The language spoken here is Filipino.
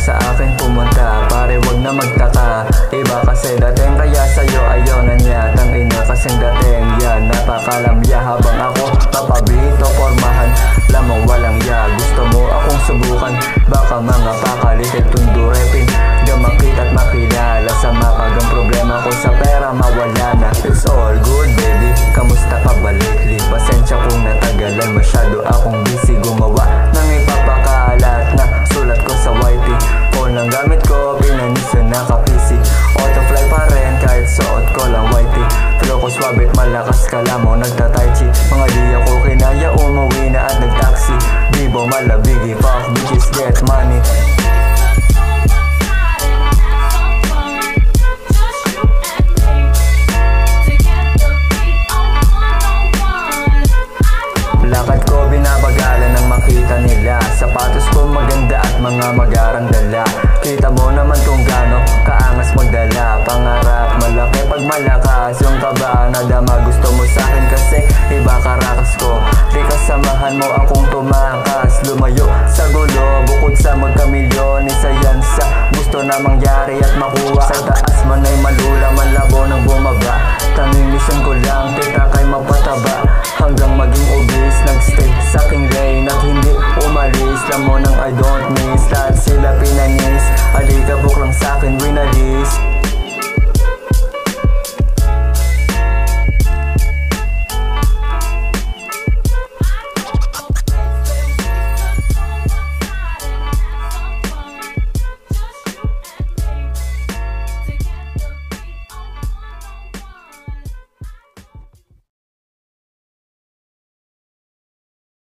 sa akin pumunta, pare wag na magtaka. Iba kasi dating kaya sa'yo ayaw na niya. Tangina kasing dating yan, napakalamya. Habang ako papabito pormahan, lamang walang ya. Gusto mo akong subukan, baka mga pakalitit tundurepin. Gamakit at makilala sa makagang problema ko sa pera mawala na. It's all good baby, kamusta ka ba lately? Pasensya kung natagalan, masyado akong busy gumawa nang ipapakalat na sulat ko sa YT. Phone lang gamit ko, pinanisan naka-PC. Autofly pa rin kahit suot ko lang YT. Flow ko swabit, malakas kala mo nagta-tai chi. Mga di ako kinaya, umuwi na at nag-taxi. Bibo malabigi, fuck bitches get money. Lakad ko binabagalan nang makita nila. Sapatos ko maganda at mga magarang dala. Kita mo naman kung gaano kaangas magdala. Pangarap malaki pag malakas. Yung kaba nadama gusto mo sa'kin kasi iba karakas ko. Di kasamahan mo akong tumakas. Lumayo sa gulo bukod sa magkamilyon. Isa yan sa gusto na mangyari at makuha. Sa taas man ay malula, malabo nang bumaba. Tanging mission ko lang kita kay mapataba. Hanggang maging obese, nag-stay